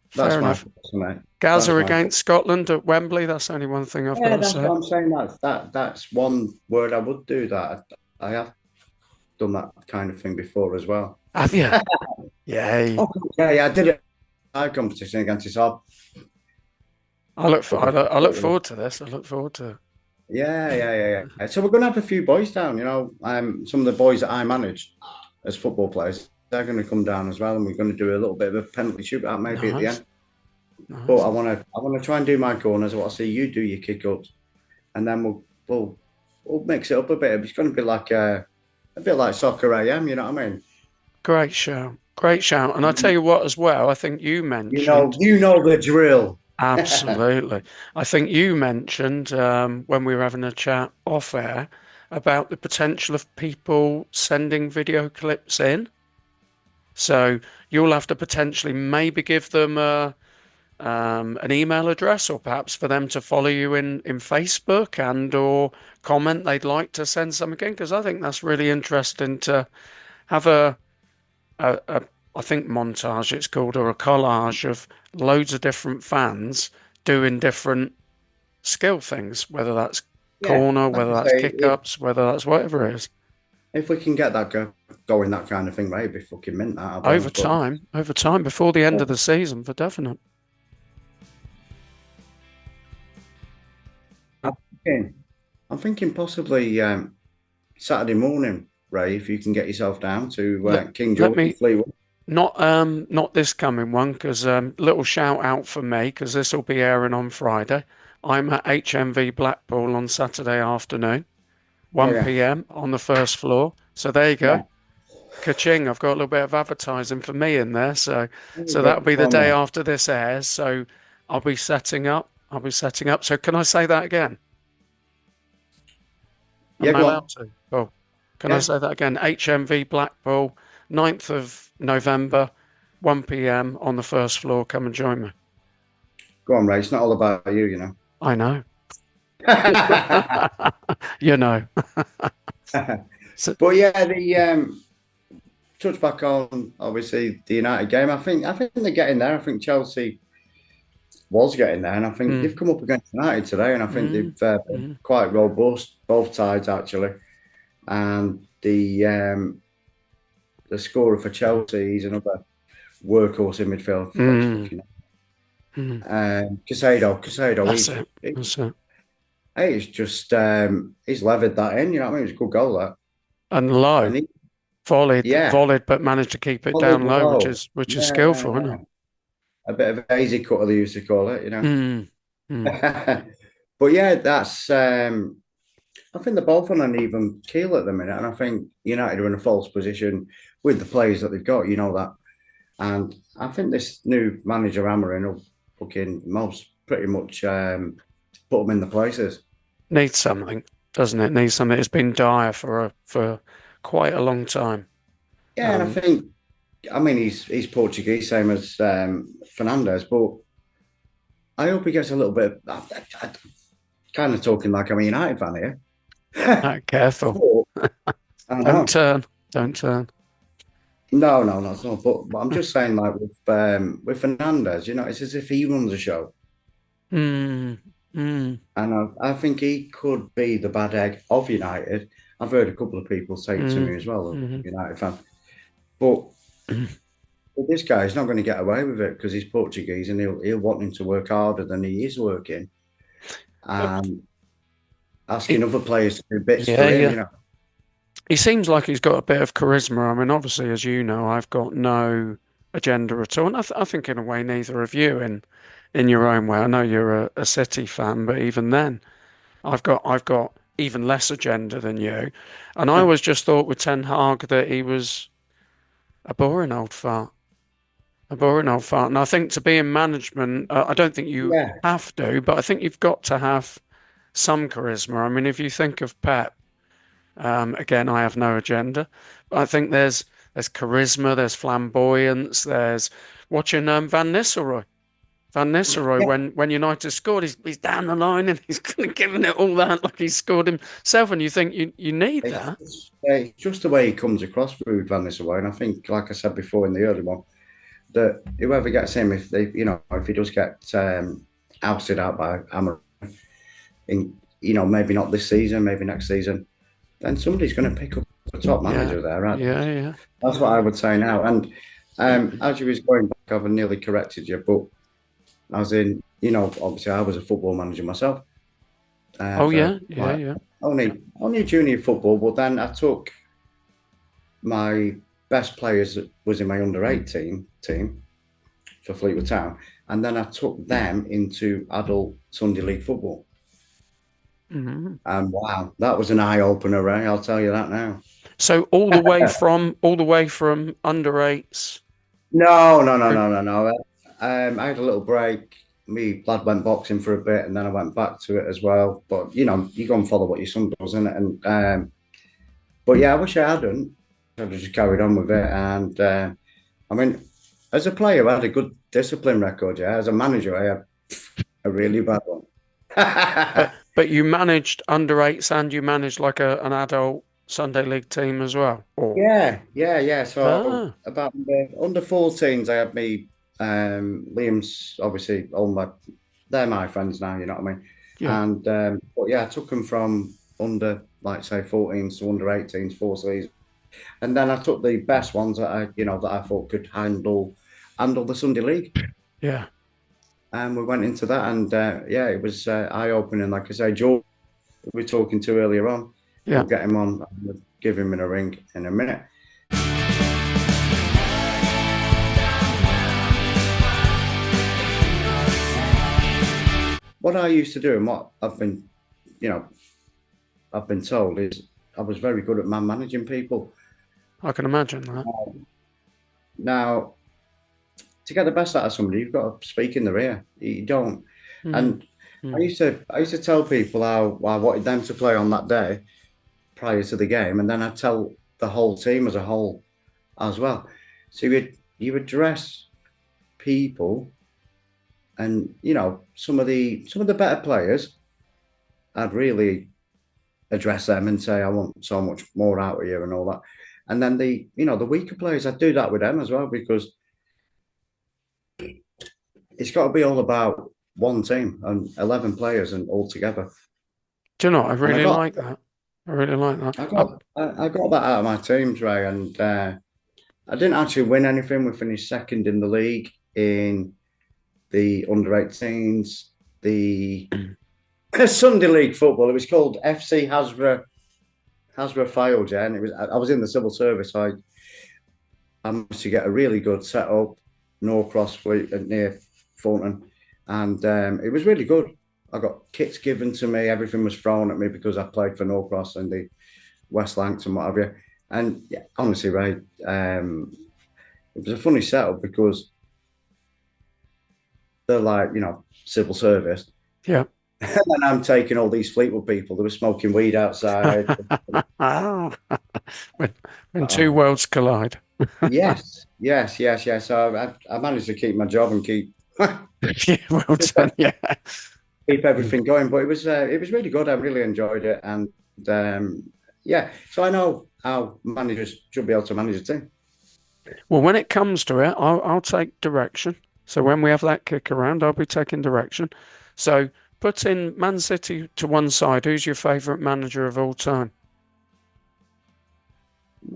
Fair That's my enough. thoughts on it. Gaza That's my thoughts. against Scotland at Wembley. That's only one thing I've got Yeah, to that's what say. I'm saying. That's one word I would do that. I have done that kind of thing before as well. Have you? Yay. Oh, yeah, I did it. I competition against yourself. I look forward to this. I look forward to it. Yeah. So we're going to have a few boys down. Some of the boys that I manage as football players, they're going to come down as well, and we're going to do a little bit of a penalty shootout maybe at the Nice. end. But Nice. I want to try and do my corners. I want to see you do your kick ups, and then we'll mix it up a bit. It's going to be like a bit like soccer AM. You know what I mean? Great show. Great shout. And I tell you what, as well, I think you mentioned You know the drill. absolutely. I think you mentioned when we were having a chat off air about the potential of people sending video clips in. So you'll have to potentially maybe give them an email address, or perhaps for them to follow you in Facebook and or comment they'd like to send something in, because I think that's really interesting to have a I think montage it's called, or a collage of loads of different fans doing different skill things, whether that's Yeah, corner, like whether I that's say, kick ups, whether that's whatever it is. if we can get that going, that kind of thing, right? It'd be fucking mint that, I'll be honest. But Over time, before the end of the season, for definite. I'm thinking possibly Saturday morning, Ray, if you can get yourself down to Let, King let George and me Fleetwood. not this coming one, because little shout out for me, because this will be airing on Friday. I'm at HMV Blackpool on Saturday afternoon, Oh yeah, 1 p.m. on the first floor. So there you yeah. go. Ka-ching, I've got a little bit of advertising for me in there. So There you so go. that'll be the Come day on. after this airs. So I'll be setting up. So can I say that again? Yeah, Am I go on. allowed to? Oh, can I Yeah, say that again? HMV Blackpool, 9th of November, 1 p.m. on the first floor. Come and join me. Go on, Ray. It's not all about you, you know. I know. You know. So, But yeah, the touch back on obviously the United game. I think they're getting there. I think Chelsea was getting there, and I think they've come up against United today, and I think they've been mm. quite robust, both sides actually. And the scorer for Chelsea, he's another workhorse in midfield. Casado, That's it. That's it. he's just he's levered that in. You know what I mean? It's a good goal that. And low, And he, volleyed, but managed to keep it followed down the low, which low. is Yeah, skillful, isn't it? a bit of a hazy cutter they used to call it, you know. Mm, mm. But yeah, that's. I think they're both on an even keel at the minute, and I think United are in a false position with the players that they've got. You know that, and I think this new manager Amarin will fucking most pretty much put them in the places. Needs something, doesn't it? Needs something. It's been dire for quite a long time. Yeah, and I mean, he's Portuguese, same as Fernandez, but I hope he gets a little bit. Kind of talking like I'm a United fan here. Careful. I Don't know. turn. Don't turn. No, not. But I'm just saying, like with Fernandez, you know, it's as if he runs the show, Mm, mm, and I think he could be the bad egg of United. I've heard a couple of people say it to mm, me as well, mm, United fan. But mm. this guy's not going to get away with it because he's Portuguese, and he'll want him to work harder than he is working, and asking other players to do bits Yeah, for him. yeah. You know, He seems like he's got a bit of charisma. I mean, obviously, as you know, I've got no agenda at all, and I think in a way neither of you in your own way. I know you're a City fan, but even then, I've got even less agenda than you. And I always just thought with Ten Hag that he was a boring old fart, a boring old fart. And I think to be in management, I don't think you yeah, have to, but I think you've got to have some charisma. I mean, if you think of Pep. Again, I have no agenda, but I think there's charisma, there's flamboyance, there's watching Van Nistelrooy. Van Nistelrooy, yeah. when United scored, he's down the line and he's kind of giving it all that like he's scored himself, and you think you need that. It's just the way he comes across with Van Nistelrooy, and I think, like I said before in the early one, that whoever gets him, if he does get ousted out by Amarin, in maybe not this season, maybe next season, then somebody's going to pick up the top manager there, right? Yeah. That's what I would say now. And as you was going back, I've nearly corrected you, but as in, obviously I was a football manager myself. Yeah. Only junior football, but then I took my best players that was in my under-18 team for Fleetwood Town, and then I took them into adult Sunday League football. Mm-hmm. And wow, that was an eye opener, Ray. I'll tell you that now. So all the way from under eights. No. I had a little break. Me lad went boxing for a bit, and then I went back to it as well. But you go and follow what your son does, innit? And but yeah, I wish I hadn't. I'd have just carried on with it. And I mean, as a player, I had a good discipline record. Yeah, as a manager, I had a really bad one. But you managed under eights and you managed like an adult Sunday League team as well. Or... Yeah. So about under 14s, I had me Liam's obviously they're my friends now. You know what I mean? Yeah. And but yeah, I took them from under like say 14s to under 18s, 4 seasons, and then I took the best ones that I thought could handle the Sunday League. Yeah. And we went into that, and it was eye-opening. Like I say, George, we were talking to earlier on. Yeah. We'll get him on, we'll give him a ring in a minute. What I used to do, and what I've been told is I was very good at managing people. I can imagine that. Now, to get the best out of somebody, you've got to speak in their ear. You don't. And I used to tell people how I wanted them to play on that day prior to the game, and then I'd tell the whole team as a whole as well. So you address people, and some of the better players, I'd really address them and say, I want so much more out of you and all that. And then the weaker players, I'd do that with them as well, because it's got to be all about one team and 11 players and all together. Do you know, I And I really got like that. I really like that. I got that out of my teams, Ray, and I didn't actually win anything. We finished second in the league in the under 18s, the Sunday League football. It was called FC Hasbro Files, yeah, and I was in the civil service. I managed to get a really good setup, Norcross Fleet near Thornton, and it was really good. I got kits given to me. Everything was thrown at me because I played for Norcross and the West Lancs and what have you. And yeah, honestly, Ray, it was a funny setup because they're like, civil service. Yeah. And I'm taking all these Fleetwood people. They were smoking weed outside. when when two Oh, worlds collide. yes, yes, yes, yes. So I managed to keep my job and keep Yeah, well done. Yeah. keep everything going. But it was really good. I really enjoyed it, and yeah. So I know how managers should be able to manage a team. Well, when it comes to it, I'll take direction. So when we have that kick around, I'll be taking direction. So put in Man City to one side. Who's your favourite manager of all time?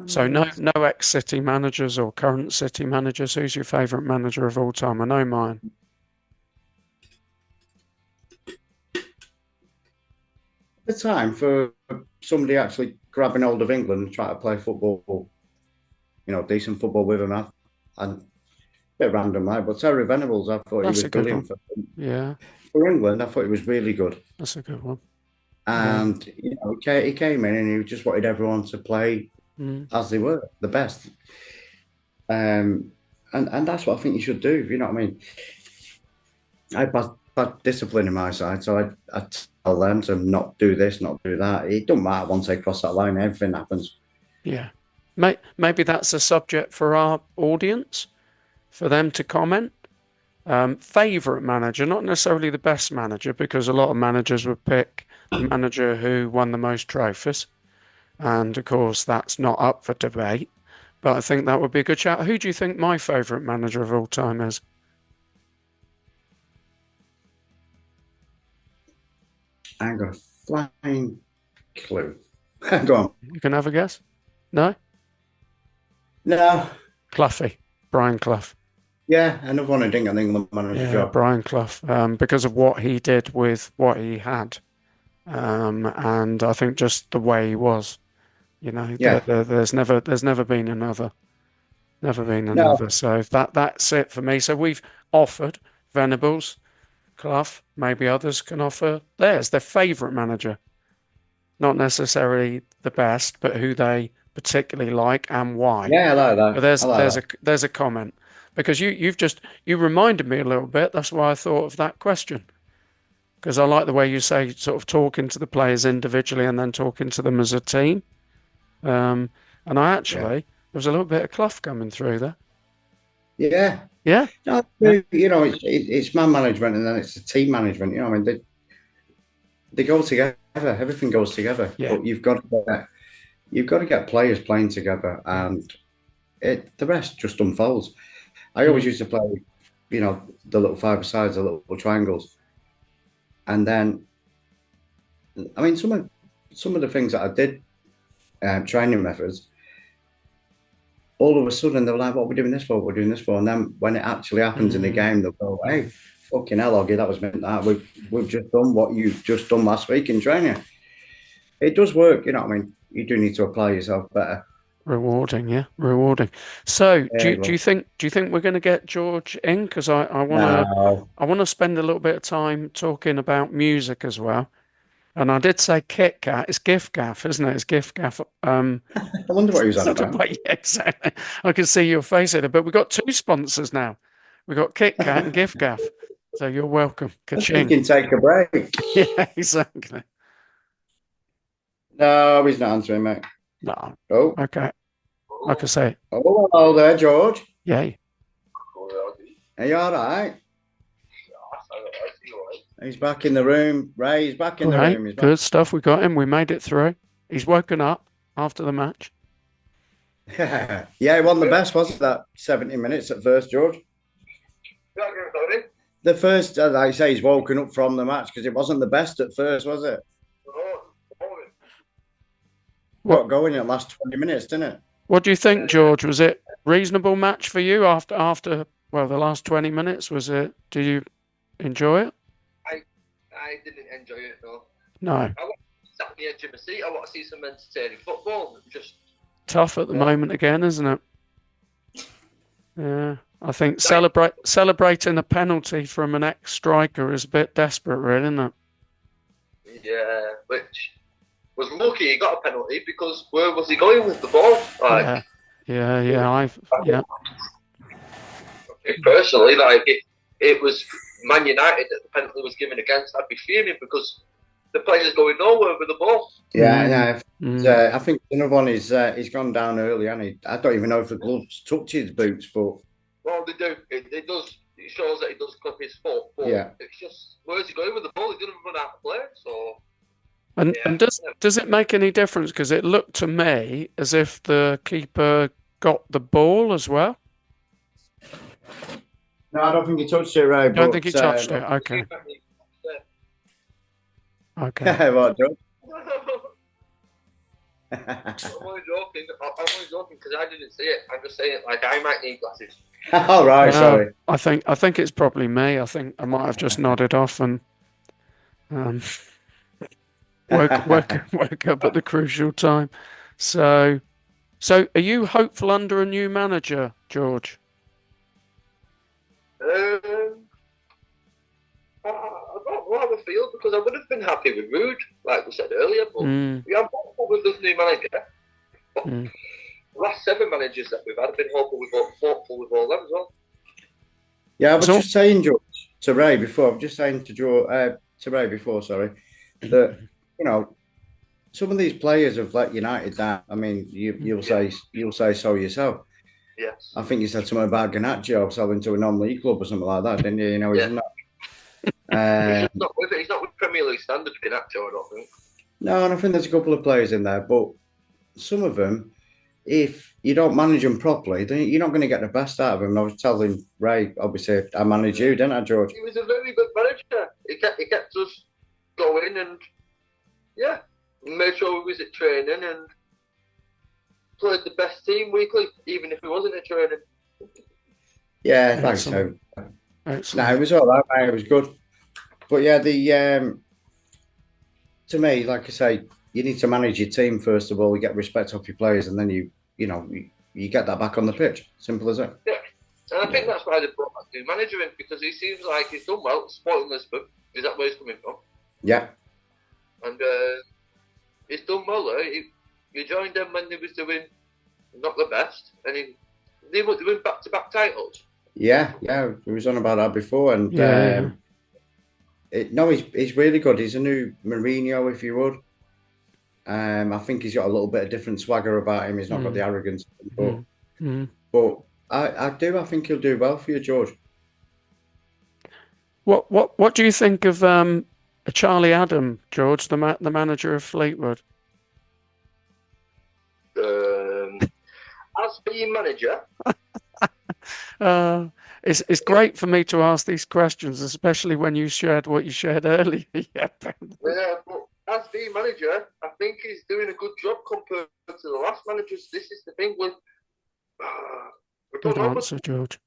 So no ex-City managers or current City managers. Who's your favourite manager of all time? I know mine. The time for somebody actually grabbing hold of England and trying to play football, decent football with them. And a bit random, right? But Terry Venables, I thought he That's was a good one. brilliant Yeah, for England. I thought he was really good. that's a good one. And he came in and he just wanted everyone to play Mm. as they were, the best. And that's what I think you should do. You know what I mean? I had bad discipline in my side, so I tell them to not do this, not do that. It don't matter once they cross that line, everything happens. Yeah. Maybe that's a subject for our audience, for them to comment. Favourite manager, not necessarily the best manager, because a lot of managers would pick the manager who won the most trophies. And of course, that's not up for debate. But I think that would be a good shout. Who do you think my favourite manager of all time is? I ain't got a flying clue. Go on. You can have a guess? No? No. Cloughie. Brian Clough. Yeah, another one who didn't get the England manager Yeah, job. Brian Clough. Because of what he did with what he had. And I think just the way he was. Yeah. There's never been another. Never been No. another. So that's it for me. So we've offered Venables, Clough, maybe others can offer theirs, their favourite manager. Not necessarily the best, but who they particularly like and why. Yeah, I like But that. there's I like there's that. a there's a comment because you reminded me a little bit. That's why I thought of that question because I like the way you say sort of talking to the players individually and then talking to them as a team. And I Yeah. actually there was a little bit of Clough coming through there. Yeah. Yeah, No, yeah, it's man management and then it's the team management. I mean, they go together. Everything goes together. yeah. But you've got to get players playing together, and the rest just unfolds. I always Mm. used to play, the little five-a-sides, the little triangles, and then I mean some of the things that I did, training methods. All of a sudden, they were like, "What are we doing this for? What are we doing this for?" And then when it actually happens in the Mm. game, they'll go, "Hey, fucking hell, Oggy, that was meant that. We've just done what you've just done last week in training." It does work, you know what I mean? You do need to apply yourself better. Rewarding, yeah, rewarding. So, Yeah, do you think we're going to get George in? Because no. I want to spend a little bit of time talking about music as well. And I did say Kit Kat. It's Gift Gaff, isn't it? It's Gift Gaff. I wonder what he was on about. But yeah, exactly. I can see your face in it. But we've got two sponsors now. We've got Kit Kat and Gift Gaff. So you're welcome. I think we Ka-ching. can take a break. Yeah, exactly. No, he's not answering, mate. No. Oh, Okay. Like I say, hello there, George. yay. Are you all right? Yeah, He's back in the room. Ray, he's back in the Great, room. He's back. good stuff. We got him. We made it through. He's woken up after the match. Yeah, he won the best, wasn't that 70 minutes at first, George? The first, as I say, he's woken up from the match because it wasn't the best at first, was it? Got going in the last 20 minutes, didn't it? What do you think, George? Was it reasonable match for you after well the last 20 minutes? Was it? Do you enjoy it? I didn't enjoy it, no. No. I want to sat on the edge of my seat. I want to see some entertaining football. Just tough at the moment again, isn't it? Yeah. I think celebrating a penalty from an ex-striker is a bit desperate, really, isn't it? Yeah, which was lucky he got a penalty because where was he going with the ball? Like, yeah. Personally, like it was Man United that the penalty was given against. I'd be fuming because the player's going nowhere with the ball. Yeah, I think another one is he's gone down early, and I don't even know if the gloves touch his boots, but well, they do. It does. It shows that he does clip his foot. But yeah, it's just where's he going with the ball? He's going to run out of play. So. And does it make any difference? Because it looked to me as if the keeper got the ball as well. No, I don't think he touched it, Ray. I don't think he touched it. Okay. Okay. What, George? I'm only joking because I didn't see it. I'm just saying, like, I might need glasses. All right, sorry. I think it's probably me. I think I might have just nodded off and woke up at the crucial time. So are you hopeful under a new manager, George? I don't have a feel because I would have been happy with Rude, like we said earlier, but we have hopeful with this new manager. But the last 7 managers that we've had have been hopeful with all them as well. Yeah, I was just saying, George, to Ray before. I'm just saying to Ray before, sorry, that some of these players have let United down. I mean, you'll say so yourself. Yes. I think you said something about Garnacho selling to a non-league club or something like that, didn't you? He's not. He's not with Premier League standards, Garnacho, I don't think. No, and I think there's a couple of players in there, but some of them, if you don't manage them properly, then you're not going to get the best out of them. I was telling Ray, obviously, I managed you, didn't I, George? He was a very good manager. He kept us going and, made sure we was at training and played the best team weekly, even if he wasn't at training. Yeah, thanks. So. No, it was all right, mate. It was good. But yeah, to me, like I say, you need to manage your team first of all. You get respect off your players, and then you get that back on the pitch. Simple as that. Yeah, and I think that's why they brought that new manager in because he seems like he's done well. Sporting Lisbon, is that where he's coming from? Yeah. And he's done well there. He joined them when they was doing not the best, and they were doing back-to-back titles. Yeah, we was on about that before, and he's really good. He's a new Mourinho, if you would. I think he's got a little bit of different swagger about him. He's not got the arrogance, but I think he'll do well for you, George. What do you think of Charlie Adam, George, the manager of Fleetwood? As being manager. It's great for me to ask these questions, especially when you shared what you shared earlier. Yeah, but as the manager, I think he's doing a good job compared to the last managers. This is the thing with. Good answer, George.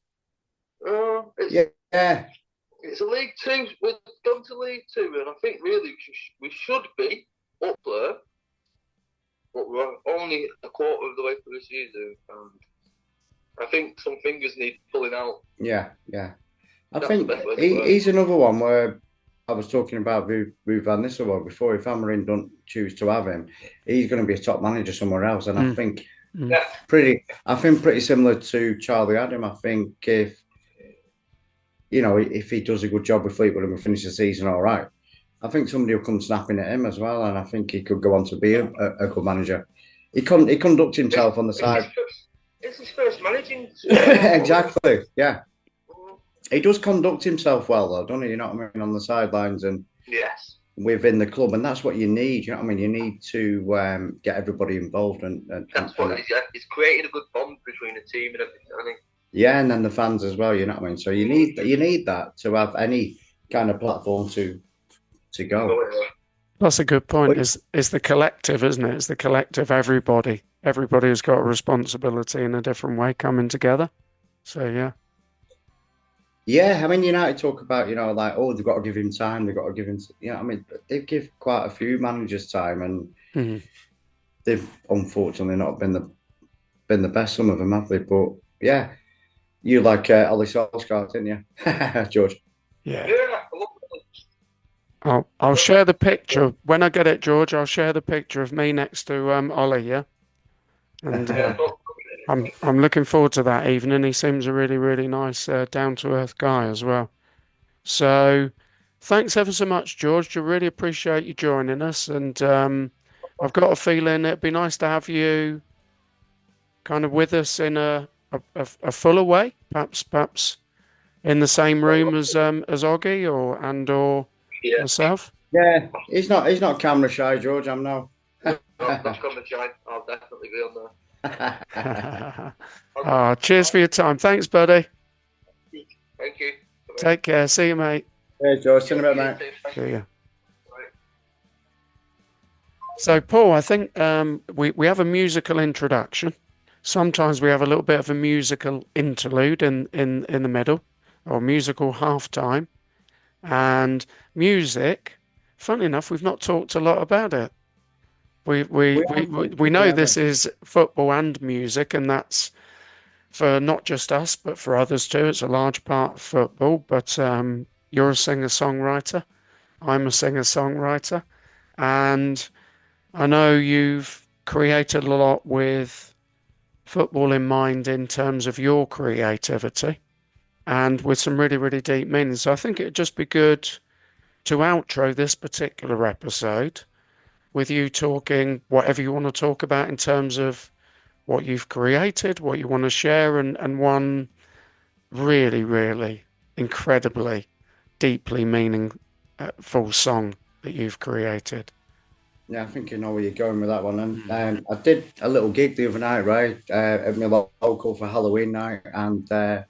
It's a League Two. We've gone to League Two, and I think really we should be up there, but we're only a quarter of the way through the season. And I think some fingers need pulling out. Yeah. I think he's another one where I was talking about Ruud van Nistelrooy before. If Amarin don't choose to have him, he's going to be a top manager somewhere else. And I think pretty similar to Charlie Adam. I think if he does a good job with Fleetwood and we finish the season all right, I think somebody will come snapping at him as well. And I think he could go on to be a good manager. He conducts himself on the side. It's his first managing. Exactly. Yeah. he does conduct himself well, though, doesn't he? You know what I mean? On the sidelines and Yes, within the club, and that's what you need. You know what I mean? You need to get everybody involved that's what it is. Yeah, he's created a good bond between the team and everything. I think. yeah, and then the fans as well. You know what I mean? So you need that to have any kind of platform to go. That's a good point. But Is the collective, isn't it? It's the collective, everybody. Everybody has got a responsibility in a different way coming together. So yeah. yeah, I mean, United talk about like oh they've got to give him time, they've got to give him I mean they give quite a few managers time, and Mhm. they've unfortunately not been the best. Some of them have they? But yeah, you like Ollie Solskjaer, didn't you, George? Yeah. Yeah, I love I'll share the picture when I get it, George. I'll share the picture of me next to Ollie, yeah. And yeah, I'm looking forward to that evening. He seems a really, really nice, down to earth guy as well. So thanks ever so much, George. I really appreciate you joining us. And I've got a feeling it'd be nice to have you kind of with us in a fuller way, perhaps in the same room as Oggy or yeah. myself. Yeah, he's not camera shy, George. I'm no. That's coming, Shine. I'll definitely be on there. Cheers for your time. Thanks, buddy. Thank you. Take care. See you, mate. Yeah, George, see you in a bit, mate. See ya. So, Paul, I think we have a musical introduction. Sometimes we have a little bit of a musical interlude in the middle, or musical halftime. And music, funny enough, we've not talked a lot about it. We we We we have we got we something, know haven't this is football and music, and that's for not just us, but for others too. It's a large part of football. But you're a singer-songwriter. I'm a singer-songwriter, and I know you've created a lot with football in mind in terms of your creativity and with some really, really deep meanings. So I think it'd just be good to outro this particular episode with you talking whatever you want to talk about in terms of what you've created, what you want to share, and one really, really incredibly, deeply meaningful song that you've created. Yeah, I think you know where you're going with that one. And Mm. I did a little gig the other night, right, at my local for Halloween night, and it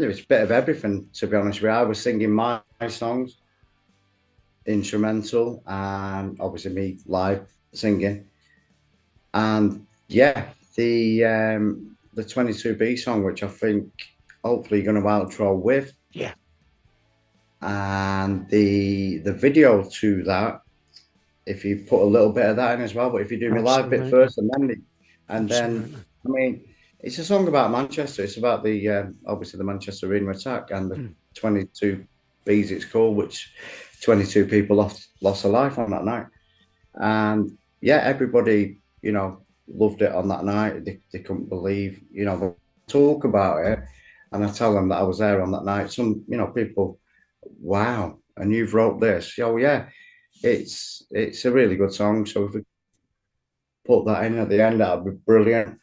was a bit of everything. To be honest with you, I was singing my songs, instrumental, and obviously me live singing. And yeah, the 22B song, which I think hopefully you're going to outro with, Yeah, and the video to that. If you put a little bit of that in as well, but if you do me live bit absolutely, first and then absolutely. I mean, it's a song about Manchester. It's about the obviously the Manchester Arena attack and the Mm. 22 Bs it's called, which 22 people lost their life on that night. And yeah, everybody loved it on that night. They couldn't believe they talk about it, and I tell them that I was there on that night. Some people, wow, and you've wrote this? Oh yeah, it's a really good song. So if we put that in at the end, that'd be brilliant.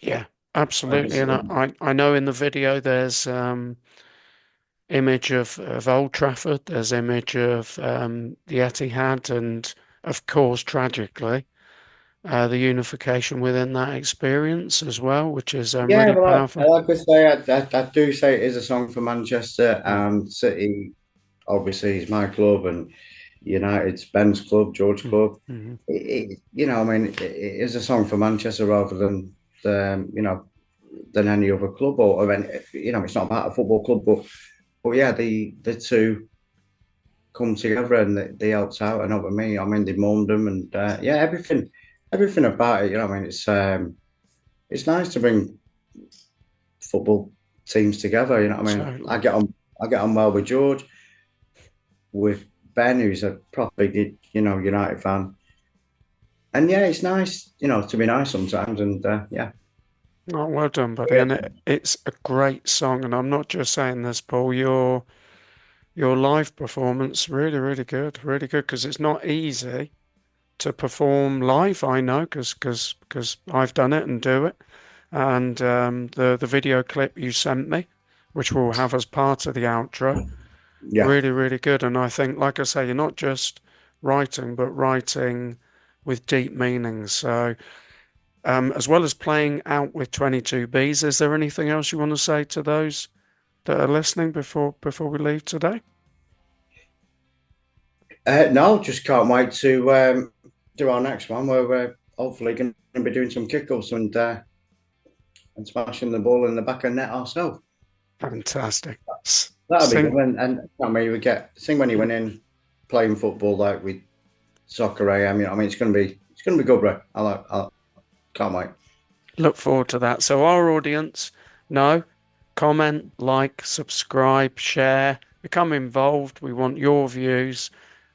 Yeah, absolutely. And Obviously, I know in the video there's image of Old Trafford, there's image of the Etihad, and of course, tragically, the unification within that experience as well, which is yeah. really Well, I powerful. like to say, I do say it is a song for Manchester Mm, and City. Obviously, is my club, and United's Ben's club, George mm, club. mm. I mean, it is a song for Manchester rather than than any other club or any. It's not about a football club, but yeah, the two come together and they helped out. And over me, I mean, they mourned them and yeah, everything about it. I mean, it's nice to bring football teams together. I mean, I Totally. get on I get on well with George, with Ben, who's a proper United fan. And yeah, it's nice, to be nice sometimes. And yeah, Oh, well done, buddy. And it's a great song. And I'm not just saying this, Paul. Your live performance really, really good. Because it's not easy to perform live. I know, because I've done it and do it. And the video clip you sent me which we'll have as part of the outro. Yeah. Really, really good. And I think, like I say, you're not just writing, but writing with deep meaning. So, as well as playing out with 22Bs, is there anything else you want to say to those that are listening before we leave today? No, just can't wait to do our next one where we're hopefully going to be doing some kickoffs and smashing the ball in the back of net ourselves. Fantastic. That'll be good. And I mean, we get when you went in playing football like with soccer AM. I mean, it's going to be good, bro. I can't wait. Look forward to that. So our audience, comment, like, subscribe, share, become involved. We want your views.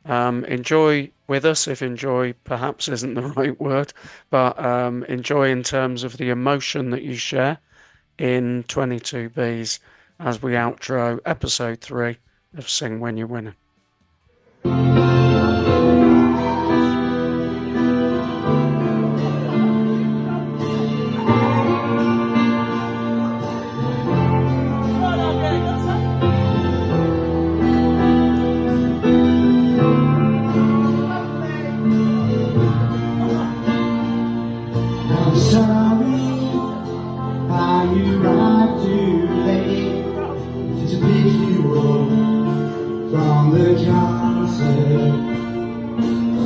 Enjoy with us, if enjoy perhaps isn't the right word, but enjoy in terms of the emotion that you share in 22Bs as we outro episode 3 of Sing When You're Winning.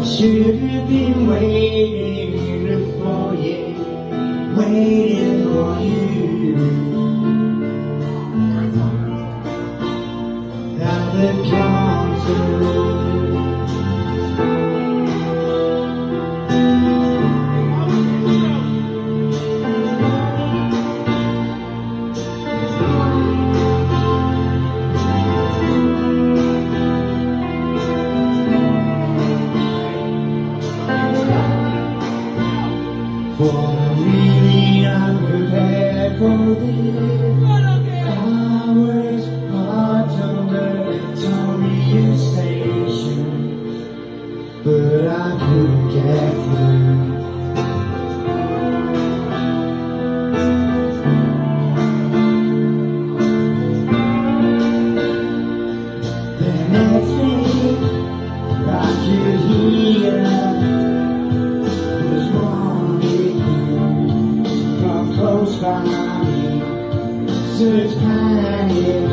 Should have been waiting for you, waiting for you. Now the concert. For I'm really unprepared for this. I was hard under Victoria Station, but I couldn't get through. The next thing I could hear was one from close by me. Such panic,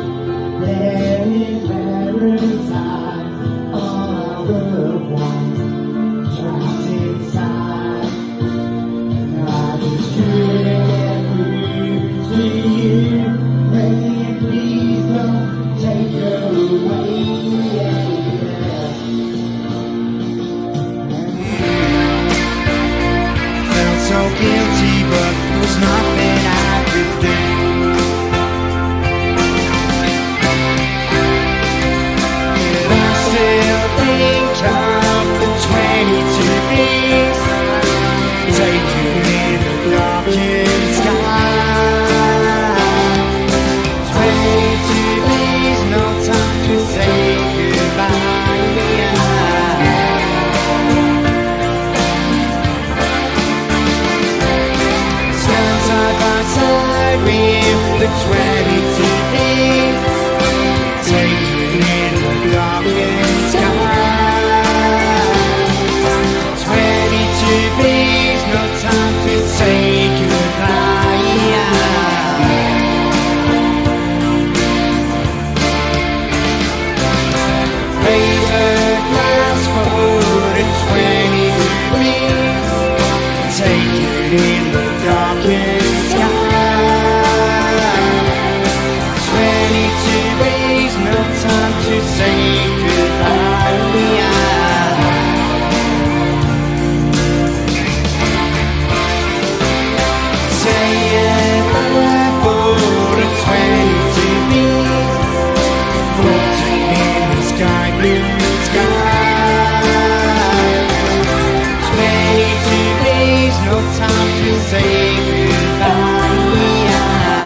there in paradise. All I would want trapped inside. And I just couldn't get through to you. Rain, please don't take her away. Felt so guilty, but there was nothing I could do. But I still think of the 22Bs taking in the darkened sky. 22Bs, no time to say goodbye. Stand side by side with the 20.